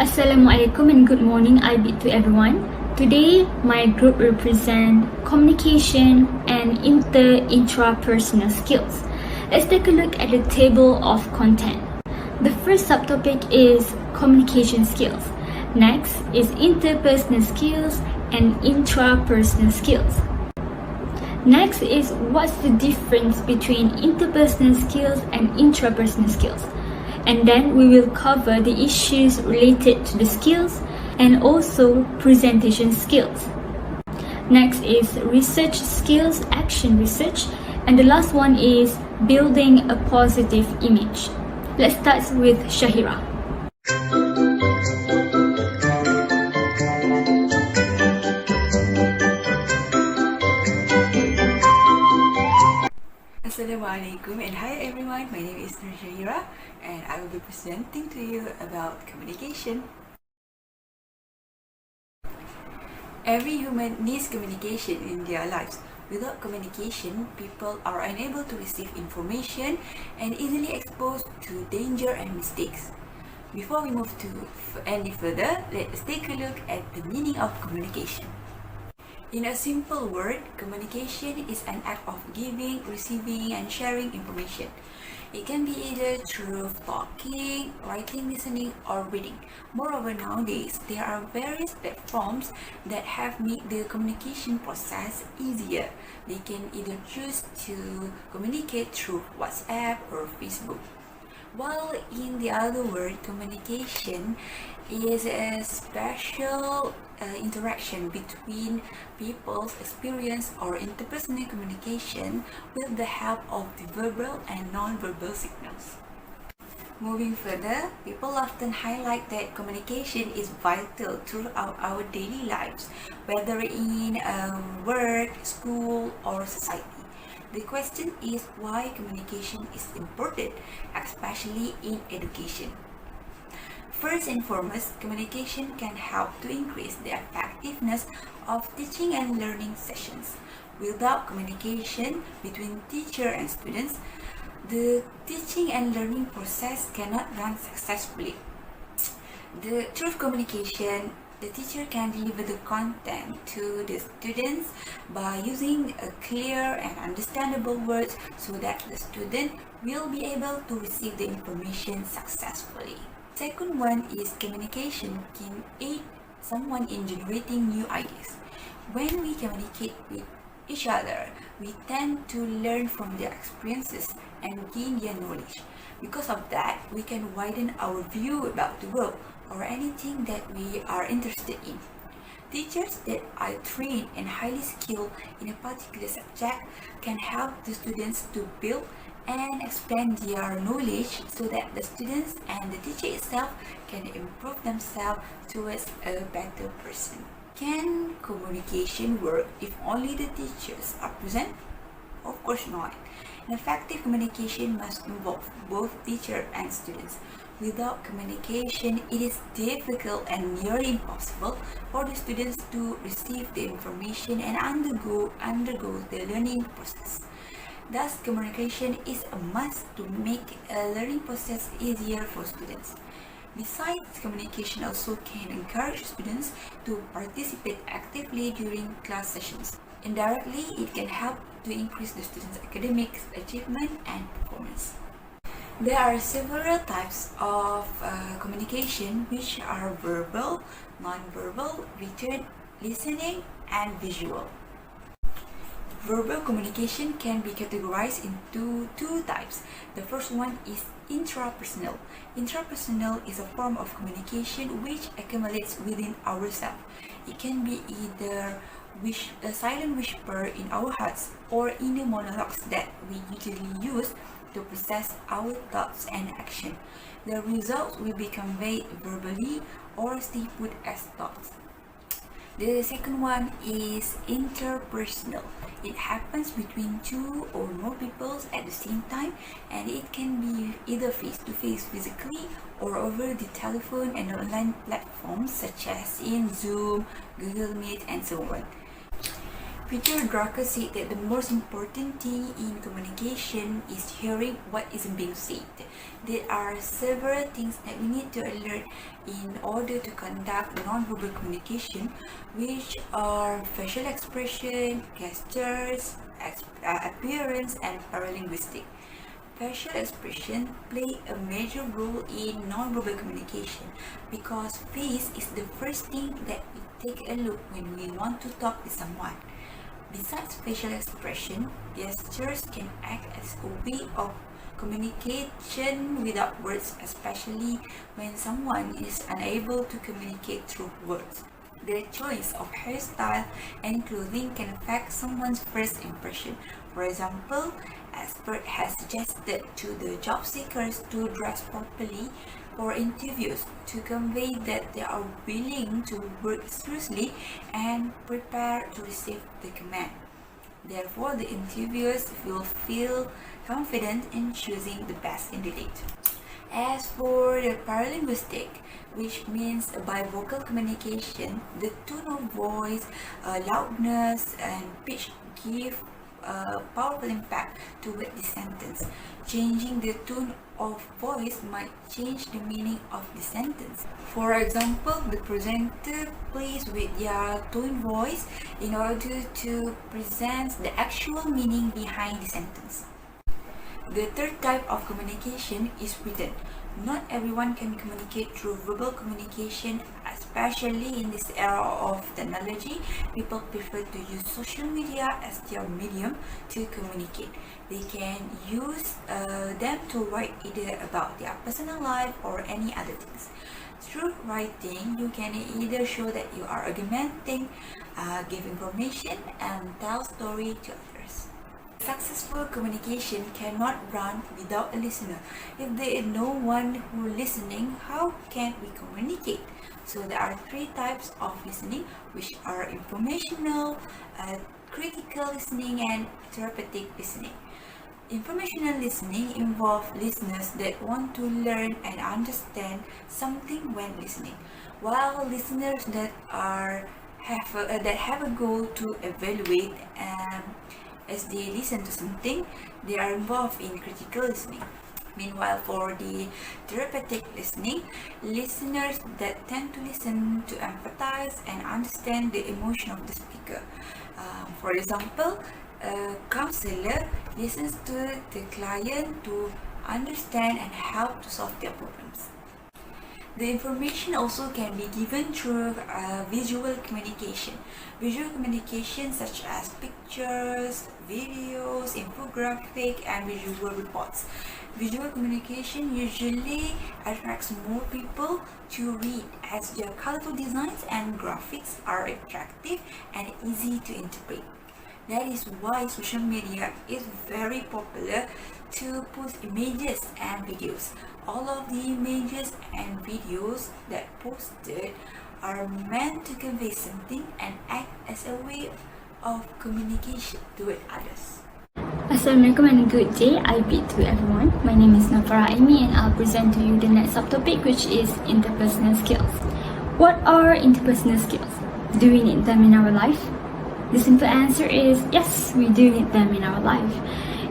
Assalamualaikum and good morning. I bid to everyone. Today, my group represent communication and intrapersonal skills. Let's take a look at the table of content. The first subtopic is communication skills. Next is interpersonal skills and intrapersonal skills. Next is what's the difference between interpersonal skills and intrapersonal skills. And then we will cover the issues related to the skills and also presentation skills. Next is research skills, action research, and the last one is building a positive image. Let's start with Syahirah. Assalamualaikum and hi everyone, my name is Syahirah and I will be presenting to you about communication. Every human needs communication in their lives. Without communication, people are unable to receive information and easily exposed to danger and mistakes. Before we move to any further, let's take a look at the meaning of communication. In a simple word, communication is an act of giving, receiving, and sharing information. It can be either through talking, writing, listening, or reading. Moreover, nowadays, there are various platforms that have made the communication process easier. They can either choose to communicate through WhatsApp or Facebook. While in the other word, communication is a special interaction between people's experience or interpersonal communication with the help of the verbal and non-verbal signals. Moving further, people often highlight that communication is vital throughout our daily lives, whether in work, school, or society. The question is why communication is important, especially in education. First and foremost, communication can help to increase the effectiveness of teaching and learning sessions. Without communication between teacher and students, the teaching and learning process cannot run successfully. Through communication, the teacher can deliver the content to the students by using clear and understandable words so that the student will be able to receive the information successfully. Second one is communication can aid someone in generating new ideas. When we communicate with each other, we tend to learn from their experiences and gain their knowledge. Because of that, we can widen our view about the world or anything that we are interested in. Teachers that are trained and highly skilled in a particular subject can help the students to build and expand their knowledge so that the students and the teacher itself can improve themselves towards a better person. Can communication work if only the teachers are present? Of course not. An effective communication must involve both teacher and students. Without communication, it is difficult and nearly impossible for the students to receive the information and undergo the learning process. Thus, communication is a must to make a learning process easier for students. Besides, communication also can encourage students to participate actively during class sessions. Indirectly, it can help to increase the students' academic achievement and performance. There are several types of communication which are verbal, non-verbal, written, listening, and visual. Verbal communication can be categorized into two types. The first one is intrapersonal. Intrapersonal is a form of communication which accumulates within ourselves. It can be either a silent whisper in our hearts or inner monologues that we usually use to process our thoughts and action. The results will be conveyed verbally or stay put as thoughts. The second one is interpersonal. It happens between two or more people at the same time, and it can be either face-to-face physically or over the telephone and online platforms such as in Zoom, Google Meet, and so on. Peter Drucker said that the most important thing in communication is hearing what is being said. There are several things that we need to alert in order to conduct non-verbal communication, which are facial expression, gestures, appearance, and paralinguistic. Facial expression play a major role in non-verbal communication because face is the first thing that we take a look when we want to talk with someone. Besides facial expression, gestures can act as a way of communication without words, especially when someone is unable to communicate through words. The choice of hairstyle and clothing can affect someone's first impression. For example, expert has suggested to the job seekers to dress properly for interviews to convey that they are willing to work seriously and prepared to receive the command. Therefore, the interviewers will feel confident in choosing the best candidate. As for the paralinguistic, which means bivocal communication, the tone of voice, loudness, and pitch give a powerful impact toward the sentence. Changing the tone of voice might change the meaning of the sentence. For example, the presenter plays with their tone voice in order to present the actual meaning behind the sentence. The third type of communication is written. Not everyone can communicate through verbal communication, especially in this era of technology. People prefer to use social media as their medium to communicate. They can use them to write either about their personal life or any other things. Through writing, you can either show that you are argumenting, give information, and tell story to others. Successful communication cannot run without a listener. If there is no one who is listening, how can we communicate? So there are three types of listening, which are informational, critical listening, and therapeutic listening. Informational listening involves listeners that want to learn and understand something when listening, while listeners that have a goal to evaluate as they listen to something, they are involved in critical listening. Meanwhile, for the therapeutic listening, listeners that tend to listen to empathize and understand the emotion of the speaker. For example, a counselor listens to the client to understand and help to solve their problems. The information also can be given through visual communication. Visual communication such as pictures, videos, infographic, and visual reports. Visual communication usually attracts more people to read as their colorful designs and graphics are attractive and easy to interpret. That is why social media is very popular to post images and videos. All of the images and videos that posted are meant to convey something and act as a way of communication toward others. Assalamualaikum and good day. I bid to everyone. My name is Farah Aimi and I'll present to you the next subtopic, which is interpersonal skills. What are interpersonal skills? Do we need them in our life? The simple answer is yes, we do need them in our life.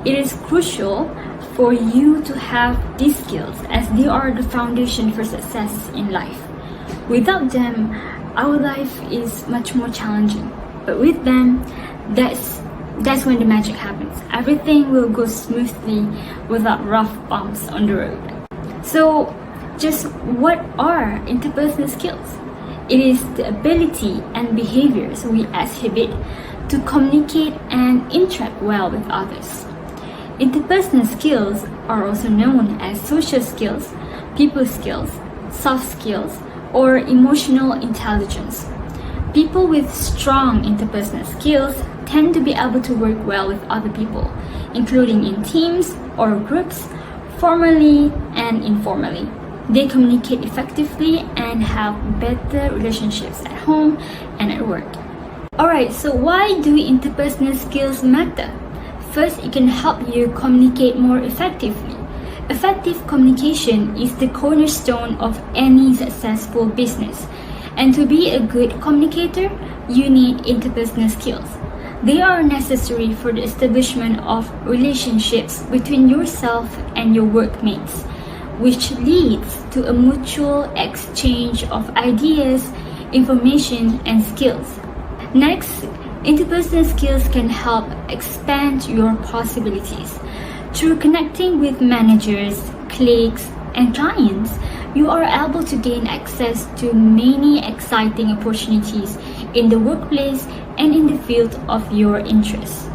It is crucial for you to have these skills as they are the foundation for success in life. Without them, our life is much more challenging. But with them, that's when the magic happens. Everything will go smoothly without rough bumps on the road. So, just what are interpersonal skills? It is the ability and behaviors we exhibit to communicate and interact well with others. Interpersonal skills are also known as social skills, people skills, soft skills, or emotional intelligence. People with strong interpersonal skills tend to be able to work well with other people, including in teams or groups, formally and informally. They communicate effectively and have better relationships at home and at work. Alright, so why do interpersonal skills matter? First, it can help you communicate more effectively. Effective communication is the cornerstone of any successful business. And to be a good communicator, you need interpersonal skills. They are necessary for the establishment of relationships between yourself and your workmates, which leads to a mutual exchange of ideas, information, and skills. Next, interpersonal skills can help expand your possibilities. Through connecting with managers, colleagues, and clients, you are able to gain access to many exciting opportunities in the workplace and in the field of your interests.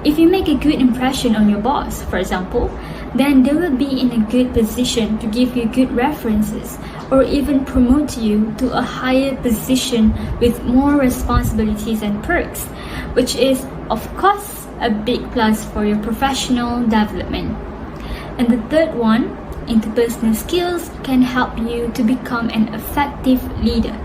If you make a good impression on your boss, for example, then they will be in a good position to give you good references or even promote you to a higher position with more responsibilities and perks, which is, of course, a big plus for your professional development. And the third one, interpersonal skills can help you to become an effective leader.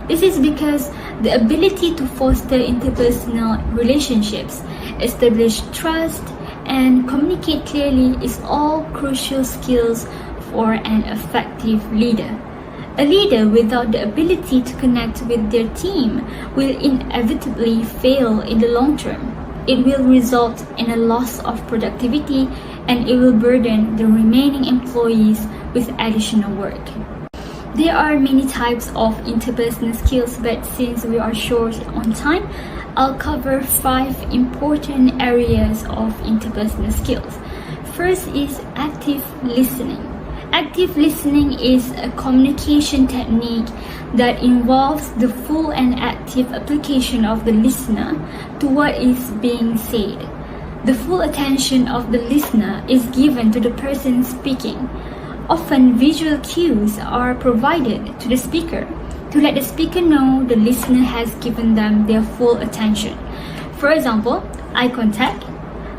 This is because the ability to foster interpersonal relationships, establish trust, and communicate clearly is all crucial skills for an effective leader. A leader without the ability to connect with their team will inevitably fail in the long term. It will result in a loss of productivity and it will burden the remaining employees with additional work. There are many types of interpersonal skills, but since we are short on time, I'll cover 5 important areas of interpersonal skills. First is active listening. Active listening is a communication technique that involves the full and active application of the listener to what is being said. The full attention of the listener is given to the person speaking. Often visual cues are provided to the speaker to let the speaker know the listener has given them their full attention. For example, eye contact,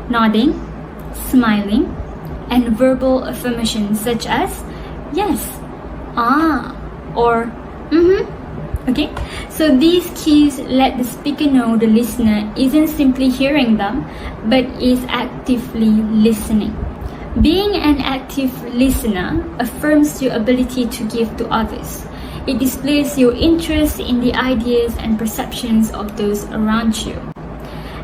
nodding, smiling, and verbal affirmations such as yes, or okay? So these cues let the speaker know the listener isn't simply hearing them, but is actively listening. Being an active listener affirms your ability to give to others. It displays your interest in the ideas and perceptions of those around you.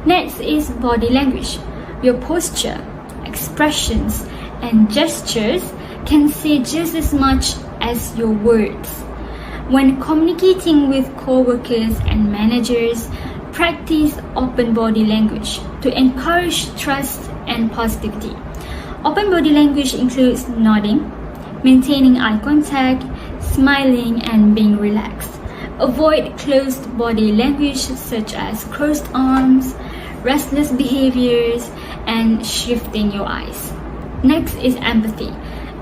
Next is body language. Your posture, expressions, and gestures can say just as much as your words. When communicating with co-workers and managers, practice open body language to encourage trust and positivity. Open body language includes nodding, maintaining eye contact, smiling, and being relaxed. Avoid closed body language such as crossed arms, restless behaviors, and shifting your eyes. Next is empathy.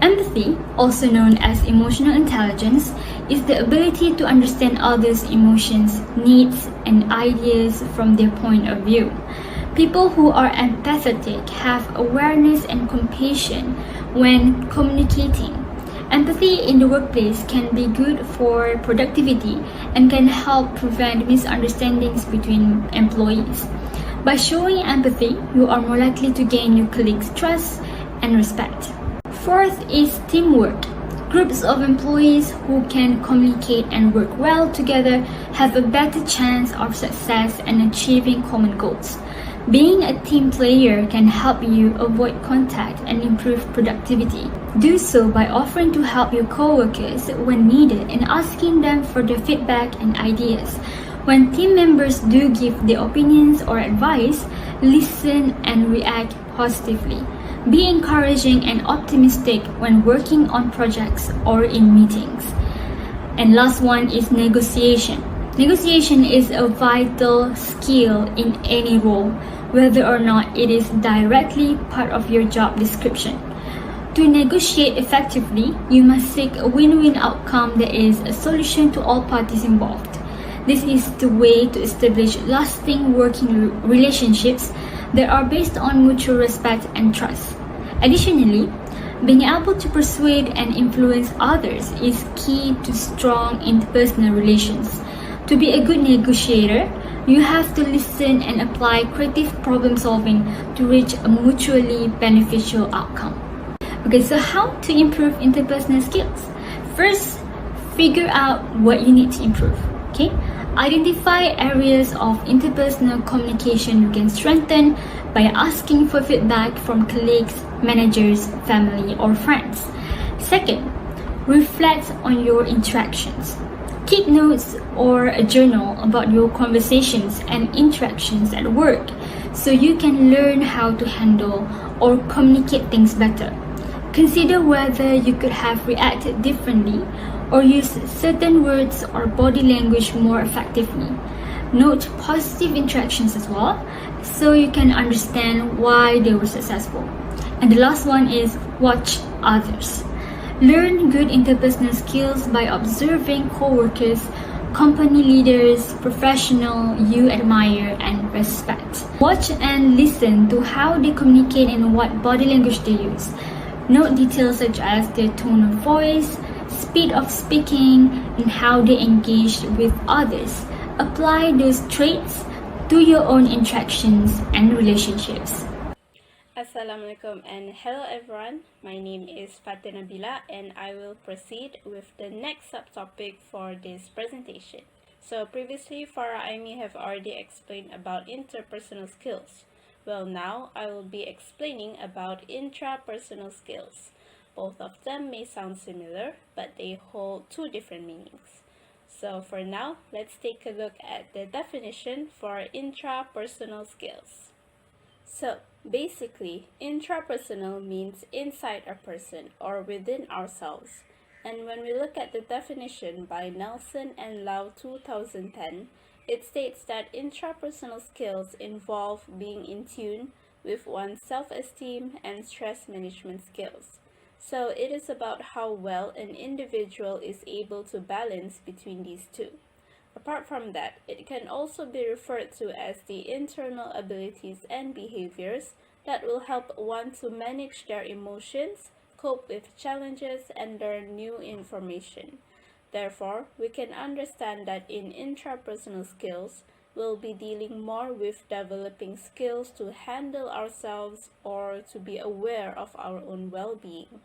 Empathy, also known as emotional intelligence, is the ability to understand others' emotions, needs, and ideas from their point of view. People who are empathetic have awareness and compassion when communicating. Empathy in the workplace can be good for productivity and can help prevent misunderstandings between employees. By showing empathy, you are more likely to gain your colleagues' trust and respect. Fourth is teamwork. Groups of employees who can communicate and work well together have a better chance of success and achieving common goals. Being a team player can help you avoid contact and improve productivity. Do so by offering to help your co-workers when needed and asking them for their feedback and ideas. When team members do give their opinions or advice, listen and react positively. Be encouraging and optimistic when working on projects or in meetings. And last one is negotiation. Negotiation is a vital skill in any role, whether or not it is directly part of your job description. To negotiate effectively, you must seek a win-win outcome that is a solution to all parties involved. This is the way to establish lasting working relationships that are based on mutual respect and trust. Additionally, being able to persuade and influence others is key to strong interpersonal relations. To be a good negotiator, you have to listen and apply creative problem solving to reach a mutually beneficial outcome. Okay, so how to improve interpersonal skills? First, figure out what you need to improve. Okay, identify areas of interpersonal communication you can strengthen by asking for feedback from colleagues, managers, family, or friends. Second, reflect on your interactions. Keep notes or a journal about your conversations and interactions at work so you can learn how to handle or communicate things better. Consider whether you could have reacted differently or used certain words or body language more effectively. Note positive interactions as well so you can understand why they were successful. And the last one is watch others. Learn good interpersonal skills by observing co-workers, company leaders, professionals you admire and respect. Watch and listen to how they communicate and what body language they use. Note details such as their tone of voice, speed of speaking, and how they engage with others. Apply those traits to your own interactions and relationships. Assalamualaikum and hello everyone. My name is Fatin Nabila and I will proceed with the next subtopic for this presentation. So previously Farah Aimi have already explained about interpersonal skills. Well, now I will be explaining about intrapersonal skills. Both of them may sound similar, but they hold two different meanings. So for now, let's take a look at the definition for intrapersonal skills. So basically, intrapersonal means inside a person or within ourselves. And when we look at the definition by Nelson and Lau 2010, it states that intrapersonal skills involve being in tune with one's self-esteem and stress management skills. So it is about how well an individual is able to balance between these two. Apart from that, it can also be referred to as the internal abilities and behaviors that will help one to manage their emotions, cope with challenges, and learn new information. Therefore, we can understand that in intrapersonal skills, we'll be dealing more with developing skills to handle ourselves or to be aware of our own well-being.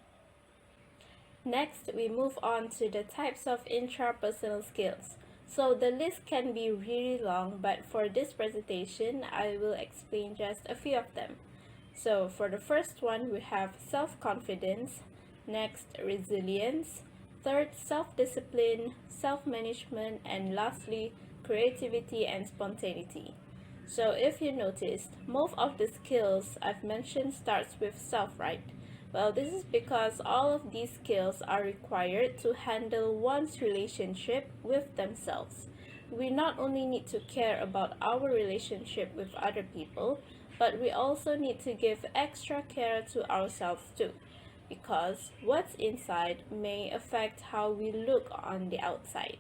Next, we move on to the types of intrapersonal skills. So the list can be really long, but for this presentation, I will explain just a few of them. So for the first one, we have self-confidence, next resilience, third self-discipline, self-management, and lastly creativity and spontaneity. So if you noticed, most of the skills I've mentioned starts with self, right? Well, this is because all of these skills are required to handle one's relationship with themselves. We not only need to care about our relationship with other people, but we also need to give extra care to ourselves too, because what's inside may affect how we look on the outside.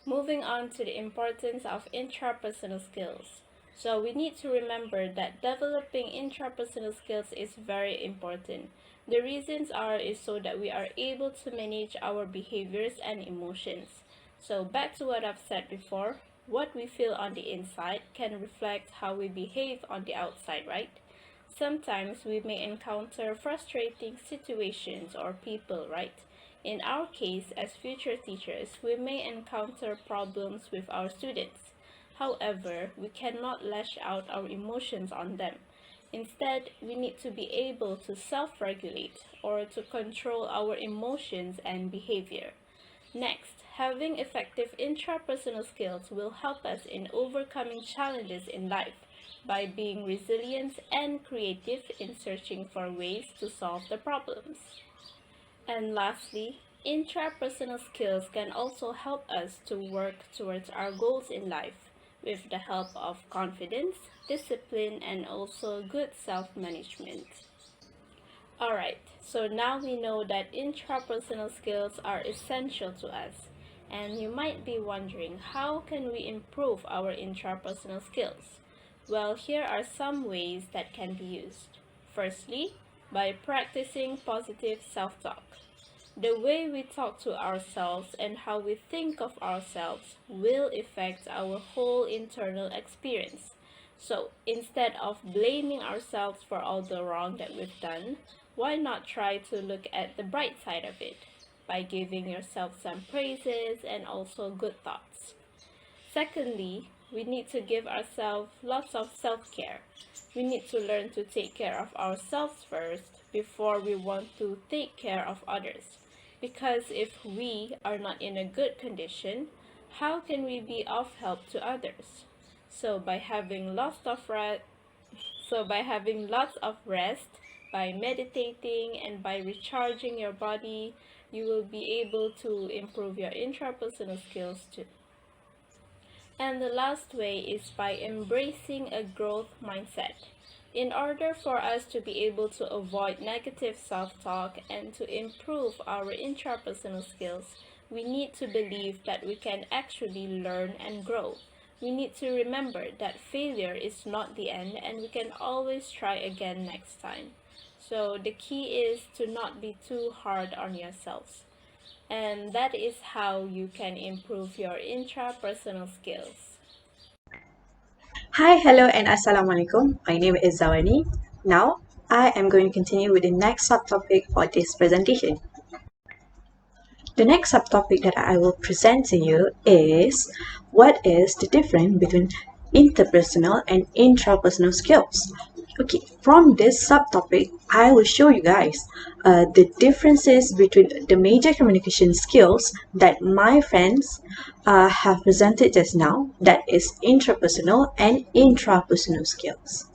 Moving on to the importance of intrapersonal skills. So we need to remember that developing intrapersonal skills is very important. The reasons is so that we are able to manage our behaviors and emotions. So back to what I've said before, what we feel on the inside can reflect how we behave on the outside, right? Sometimes we may encounter frustrating situations or people, right? In our case, as future teachers, we may encounter problems with our students. However, we cannot lash out our emotions on them. Instead, we need to be able to self-regulate or to control our emotions and behavior. Next, having effective intrapersonal skills will help us in overcoming challenges in life by being resilient and creative in searching for ways to solve the problems. And lastly, intrapersonal skills can also help us to work towards our goals in life with the help of confidence, discipline, and also good self-management. Alright, so now we know that intrapersonal skills are essential to us. And you might be wondering, how can we improve our intrapersonal skills? Well, here are some ways that can be used. Firstly, by practicing positive self-talk. The way we talk to ourselves and how we think of ourselves will affect our whole internal experience. So instead of blaming ourselves for all the wrong that we've done, why not try to look at the bright side of it by giving yourself some praises and also good thoughts. Secondly, we need to give ourselves lots of self-care. We need to learn to take care of ourselves first before we want to take care of others. Because if we are not in a good condition, how can we be of help to others? So by having lots of rest, by meditating, and by recharging your body, you will be able to improve your intrapersonal skills too. And the last way is by embracing a growth mindset. In order for us to be able to avoid negative self-talk and to improve our intrapersonal skills, we need to believe that we can actually learn and grow. We need to remember that failure is not the end and we can always try again next time. So the key is to not be too hard on yourselves. And that is how you can improve your intrapersonal skills. Hi, hello, and Assalamualaikum. My name is Zawani. Now, I am going to continue with the next subtopic for this presentation. The next subtopic that I will present to you is what is the difference between interpersonal and intrapersonal skills. Okay, from this subtopic, I will show you guys the differences between the major communication skills that my friends have presented just now, that is intrapersonal and intrapersonal skills.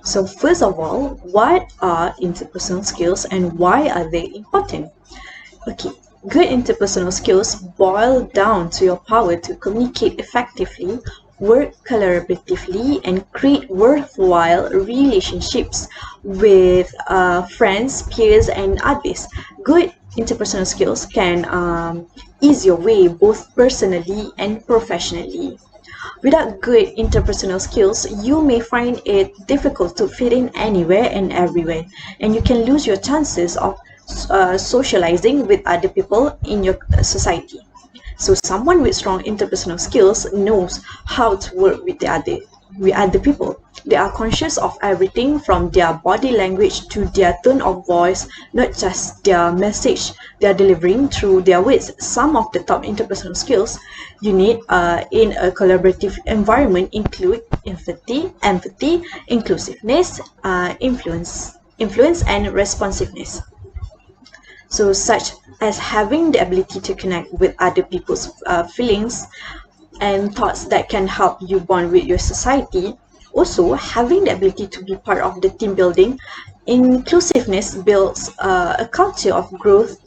So first of all, what are interpersonal skills and why are they important? Okay, good interpersonal skills boil down to your power to communicate effectively, work collaboratively, and create worthwhile relationships with friends, peers, and others. Good interpersonal skills can ease your way both personally and professionally. Without good interpersonal skills, you may find it difficult to fit in anywhere and everywhere, and you can lose your chances of socializing with other people in your society. So someone with strong interpersonal skills knows how to work with other people. They are conscious of everything from their body language to their tone of voice, not just their message they are delivering through their words. Some of the top interpersonal skills you need in a collaborative environment include empathy, inclusiveness, influence, and responsiveness. So such as having the ability to connect with other people's feelings and thoughts that can help you bond with your society. Also, having the ability to be part of the team building. Inclusiveness builds a culture of growth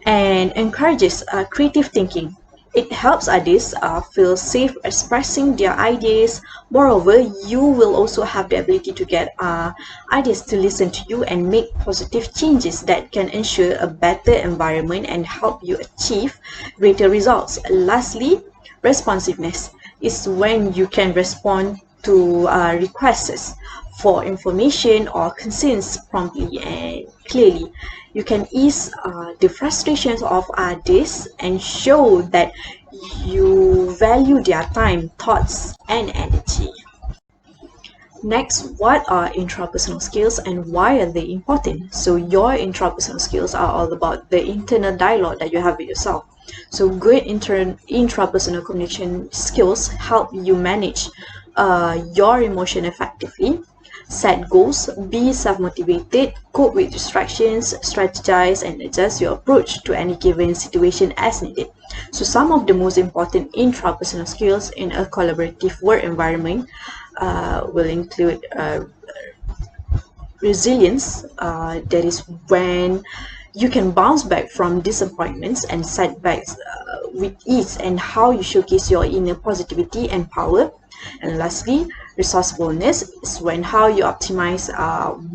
and encourages creative thinking. It helps others feel safe expressing their ideas. Moreover, you will also have the ability to get others to listen to you and make positive changes that can ensure a better environment and help you achieve greater results. Lastly, responsiveness is when you can respond to requests for information or concerns promptly and clearly. You can ease the frustrations of others and show that you value their time, thoughts, and energy. Next, what are intrapersonal skills and why are they important? So your intrapersonal skills are all about the internal dialogue that you have with yourself. So good intrapersonal communication skills help you manage your emotion effectively, set goals, be self-motivated, cope with distractions, strategize, and adjust your approach to any given situation as needed. So some of the most important intrapersonal skills in a collaborative work environment will include resilience, that is when you can bounce back from disappointments and setbacks with ease, and how you showcase your inner positivity and power. And lastly, resourcefulness is when how you optimize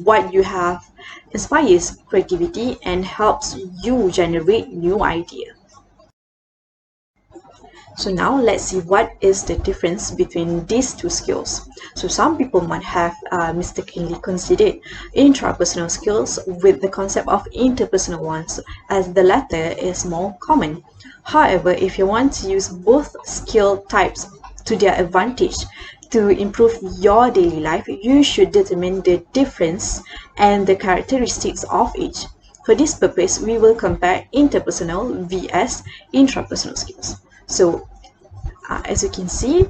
what you have, inspires creativity and helps you generate new ideas. So now let's see what is the difference between these two skills. So some people might have mistakenly considered intrapersonal skills with the concept of interpersonal ones, as the latter is more common. However, if you want to use both skill types to their advantage to improve your daily life, you should determine the difference and the characteristics of each. For this purpose, we will compare interpersonal vs intrapersonal skills. So As you can see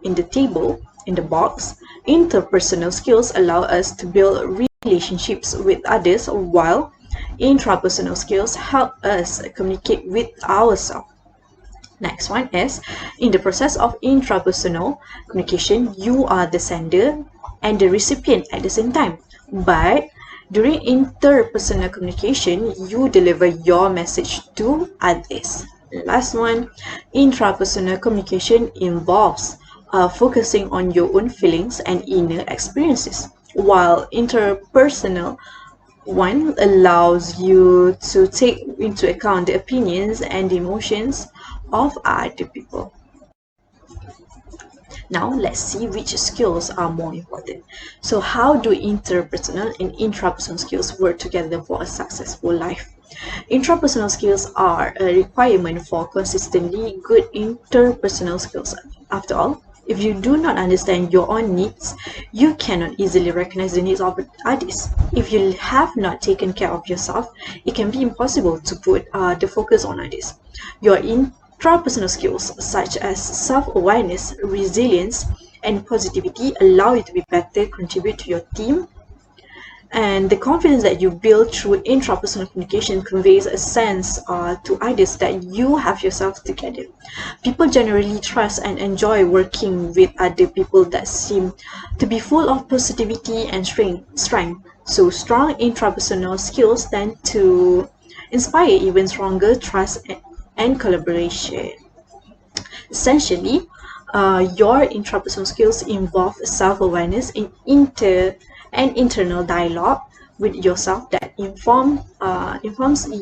in the table, in the box, interpersonal skills allow us to build relationships with others, while intrapersonal skills help us communicate with ourselves. Next one is, in the process of intrapersonal communication, you are the sender and the recipient at the same time. But during interpersonal communication, you deliver your message to others. Last one, intrapersonal communication involves focusing on your own feelings and inner experiences, while interpersonal one allows you to take into account the opinions and emotions of other people. Now let's see which skills are more important. So how do interpersonal and intrapersonal skills work together for a successful life? Intrapersonal skills are a requirement for consistently good interpersonal skills. After all, if you do not understand your own needs, you cannot easily recognize the needs of others. If you have not taken care of yourself, it can be impossible to put the focus on others. Your intrapersonal skills such as self-awareness, resilience, and positivity allow you to be better contribute to your team, and the confidence that you build through intrapersonal communication conveys a sense to others that you have yourself together. People generally trust and enjoy working with other people that seem to be full of positivity and strength. So strong intrapersonal skills tend to inspire even stronger trust and collaboration. Essentially, your intrapersonal skills involve self-awareness in internal dialogue with yourself that informs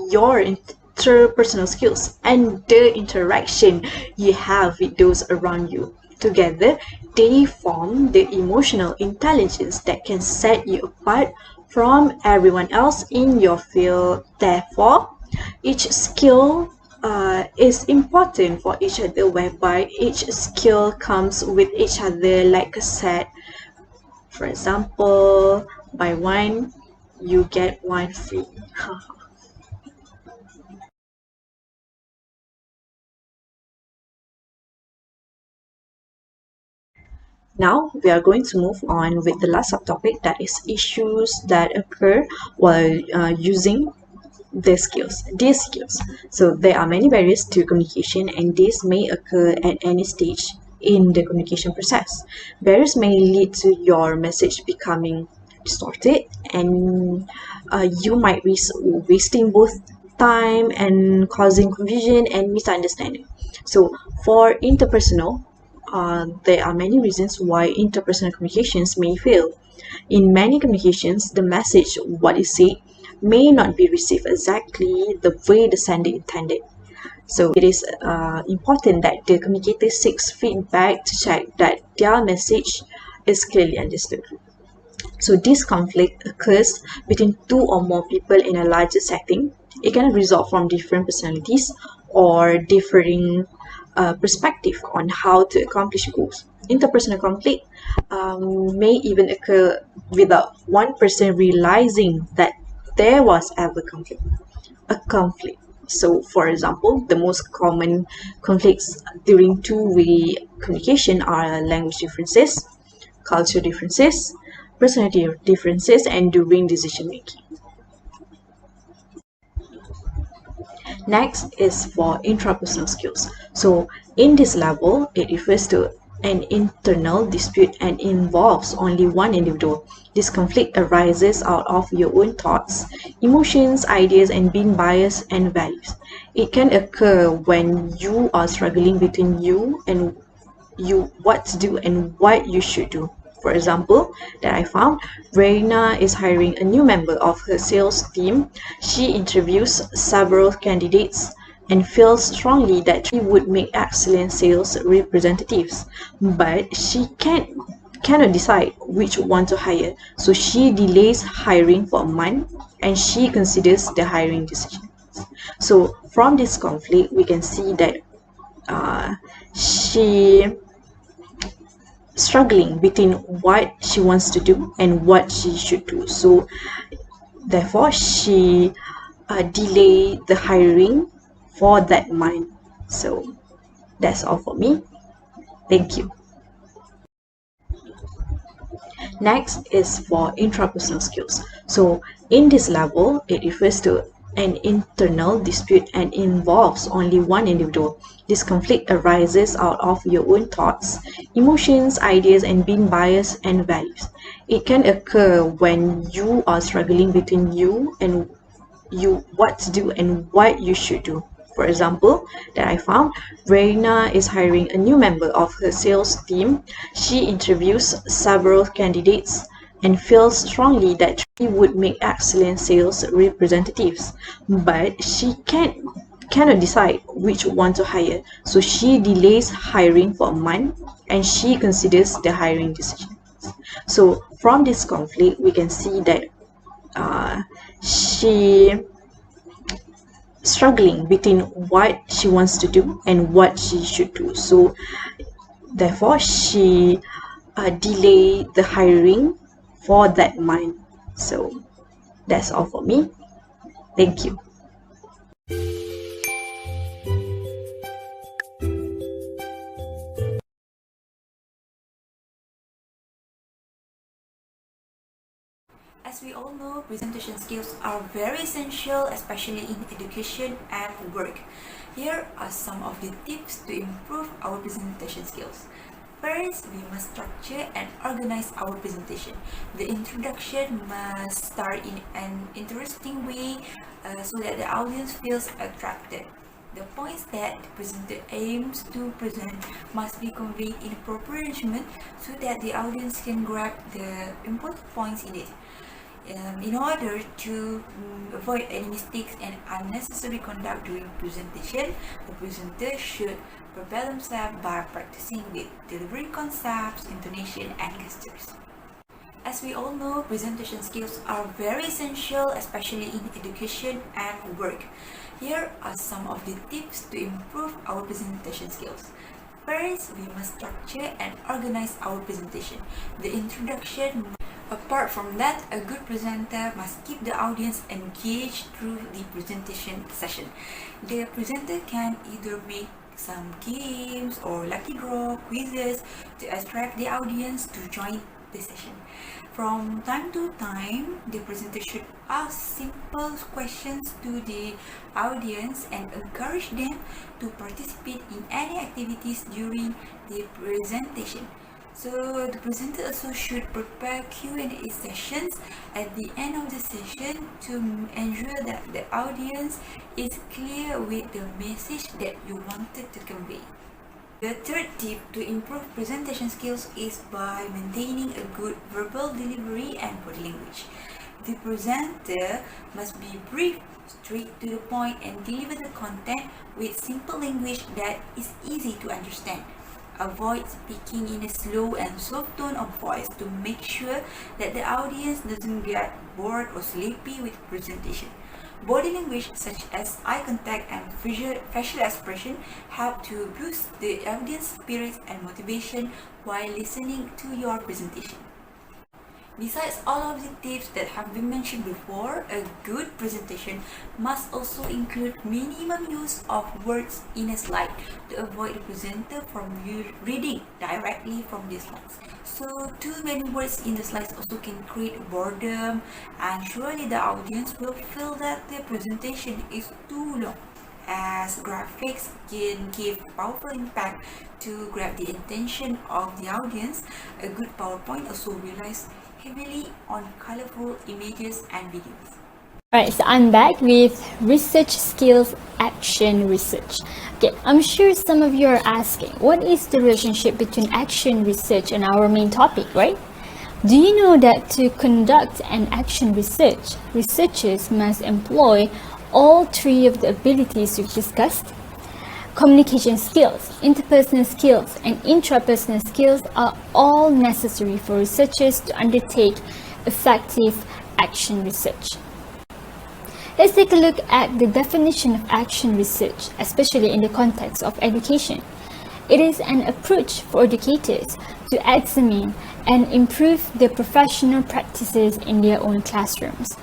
your interpersonal skills and the interaction you have with those around you. Together, they form the emotional intelligence that can set you apart from everyone else in your field. Therefore, each skill is important for each other, whereby each skill comes with each other like a set. For example, buy one, you get one free. Now we are going to move on with the last subtopic, that is issues that occur while using these skills. So there are many barriers to communication, and these may occur at any stage in the communication process. Barriers may lead to your message becoming distorted, and you might risk wasting both time and causing confusion and misunderstanding. So for interpersonal, there are many reasons why interpersonal communications may fail. In many communications, the message, what is said, may not be received exactly the way the sender intended. So it is important that the communicator seeks feedback to check that their message is clearly understood. So this conflict occurs between two or more people in a larger setting. It can result from different personalities or differing perspective on how to accomplish goals. Interpersonal conflict may even occur without one person realizing that there was ever a conflict. So, for example, the most common conflicts during two-way communication are language differences, culture differences, personality differences, and during decision making. Next is for intrapersonal skills. So in this level, it refers to an internal dispute and involves only one individual. This conflict arises out of your own thoughts, emotions, ideas, and being biased and values. It can occur when you are struggling between you and what to do and what you should do. For example, that I found, Reina is hiring a new member of her sales team. She interviews several candidates and feels strongly that she would make excellent sales representatives, but she cannot decide which one to hire. So she delays hiring for a month and she considers the hiring decision. So from this conflict, we can see that she struggling between what she wants to do and what she should do. So therefore she delay the hiring for that month. So that's all for me. Thank you. Next is for intrapersonal skills. So in this level, it refers to an internal dispute and involves only one individual. This conflict arises out of your own thoughts, emotions, ideas, and being biased and values. It can occur when you are struggling between you and what to do and what you should do. For example, that I found, Reina is hiring a new member of her sales team. She interviews several candidates and feels strongly that she would make excellent sales representatives, but she cannot decide which one to hire. So she delays hiring for a month and she considers the hiring decision. So from this conflict, we can see that she struggling between what she wants to do and what she should do. So therefore she delay the hiring for that month. So that's all for me. Thank you. As we all know, presentation skills are very essential, especially in education and work. Here are some of the tips to improve our presentation skills. First, we must structure and organize our presentation. The introduction must start in an interesting way so that the audience feels attracted. The points that the presenter aims to present must be conveyed in proper arrangement so that the audience can grab the important points in it. In order to avoid any mistakes and unnecessary conduct during presentation, the presenter should prepare themselves by practicing with delivery concepts, intonation, and gestures. As we all know, presentation skills are very essential, especially in education and work. Here are some of the tips to improve our presentation skills. First, we must structure and organize our presentation. The introduction. Apart from that, a good presenter must keep the audience engaged through the presentation session. The presenter can either make some games or lucky draw quizzes to attract the audience to join the session. From time to time, the presenter should ask simple questions to the audience and encourage them to participate in any activities during the presentation. So the presenter also should prepare Q&A sessions at the end of the session to ensure that the audience is clear with the message that you wanted to convey. The third tip to improve presentation skills is by maintaining a good verbal delivery and body language. The presenter must be brief, straight to the point, and deliver the content with simple language that is easy to understand. Avoid speaking in a slow and soft tone of voice to make sure that the audience doesn't get bored or sleepy with presentation. Body language such as eye contact and facial expression help to boost the audience spirits and motivation while listening to your presentation. Besides all of the tips that have been mentioned before, a good presentation must also include minimum use of words in a slide to avoid the presenter from reading directly from the slides. So too many words in the slides also can create boredom, and surely the audience will feel that the presentation is too long, as graphics can give powerful impact to grab the attention of the audience. A good PowerPoint also relies heavily on colorful images and videos. Alright, so I'm back with research skills, action research. Okay, I'm sure some of you are asking, what is the relationship between action research and our main topic, right? Do you know that to conduct an action research, researchers must employ all three of the abilities we've discussed? Communication skills, interpersonal skills, and intrapersonal skills are all necessary for researchers to undertake effective action research. Let's take a look at the definition of action research, especially in the context of education. It is an approach for educators to examine and improve their professional practices in their own classrooms.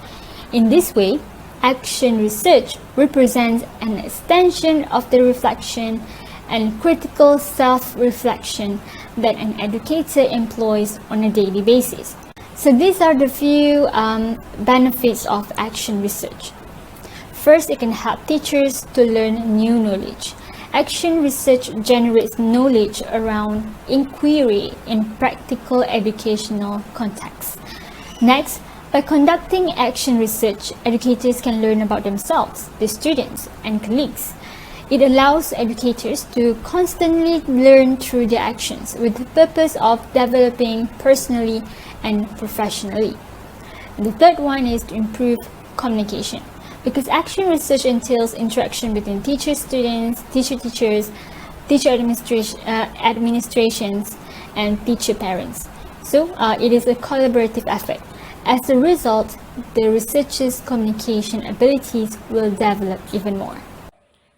In this way, action research represents an extension of the reflection and critical self-reflection that an educator employs on a daily basis. So these are the few benefits of action research. First, it can help teachers to learn new knowledge. Action research generates knowledge around inquiry in practical educational contexts. Next, by conducting action research, educators can learn about themselves, the students, and colleagues. It allows educators to constantly learn through their actions with the purpose of developing personally and professionally. The third one is to improve communication. Because action research entails interaction between teachers, students, teachers, teacher administrations, and teacher parents. So it is a collaborative effort. As a result, the researcher's communication abilities will develop even more.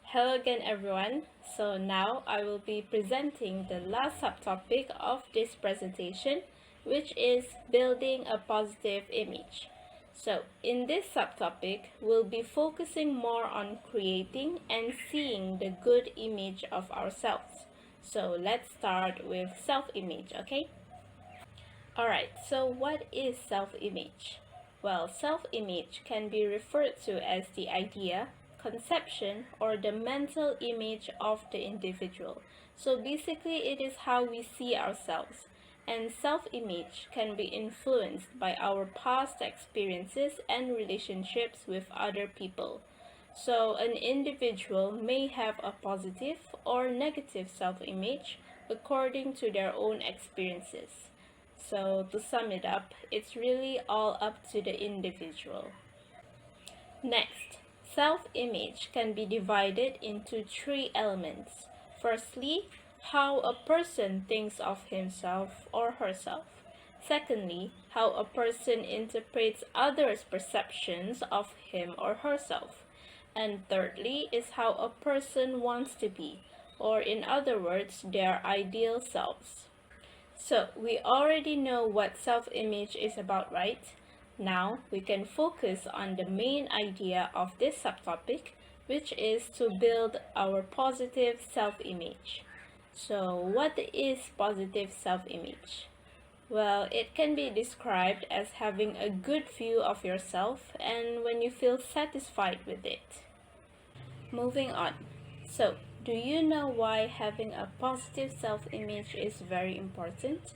Hello again, everyone. So now I will be presenting the last subtopic of this presentation, which is building a positive image. So in this subtopic, we'll be focusing more on creating and seeing the good image of ourselves. So let's start with self-image, okay? Alright, so what is self-image? Well, self-image can be referred to as the idea, conception, or the mental image of the individual. So basically, it is how we see ourselves. And self-image can be influenced by our past experiences and relationships with other people. So an individual may have a positive or negative self-image according to their own experiences. So to sum it up, it's really all up to the individual. Next, self-image can be divided into three elements. Firstly, how a person thinks of himself or herself. Secondly, how a person interprets others' perceptions of him or herself. And thirdly is how a person wants to be, or in other words, their ideal selves. So we already know what self-image is about, right? Now we can focus on the main idea of this subtopic, which is to build our positive self-image. So what is positive self-image? Well, it can be described as having a good view of yourself and when you feel satisfied with it. Moving on. So, do you know why having a positive self-image is very important?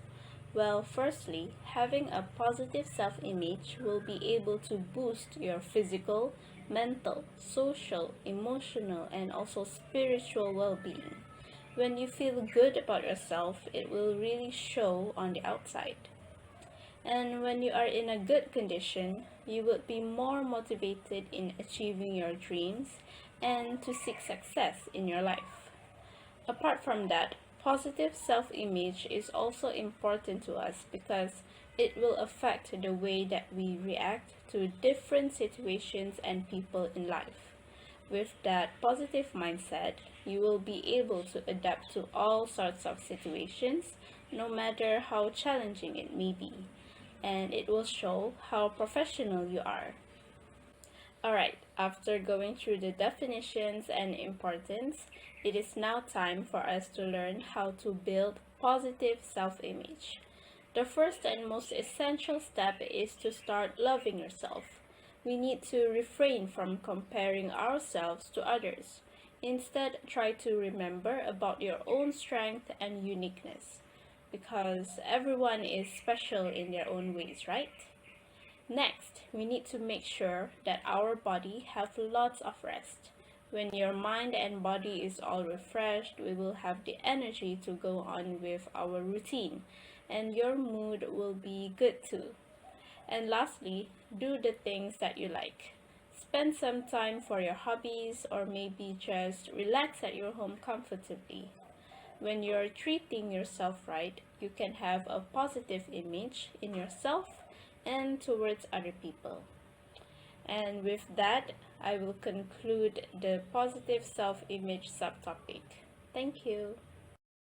Well, firstly, having a positive self-image will be able to boost your physical, mental, social, emotional, and also spiritual well-being. When you feel good about yourself, it will really show on the outside. And when you are in a good condition, you would be more motivated in achieving your dreams and to seek success in your life. Apart from that, positive self-image is also important to us because it will affect the way that we react to different situations and people in life. With that positive mindset, you will be able to adapt to all sorts of situations, no matter how challenging it may be, and it will show how professional you are. Alright, after going through the definitions and importance, it is now time for us to learn how to build positive self-image. The first and most essential step is to start loving yourself. We need to refrain from comparing ourselves to others. Instead, try to remember about your own strength and uniqueness, because everyone is special in their own ways, right? Next, we need to make sure that our body have lots of rest. When your mind and body is all refreshed, we will have the energy to go on with our routine, and your mood will be good too. And lastly, do the things that you like. Spend some time for your hobbies or maybe just relax at your home comfortably. When you're treating yourself right, you can have a positive image in yourself and towards other people. And with that, I will conclude the positive self-image subtopic. Thank you.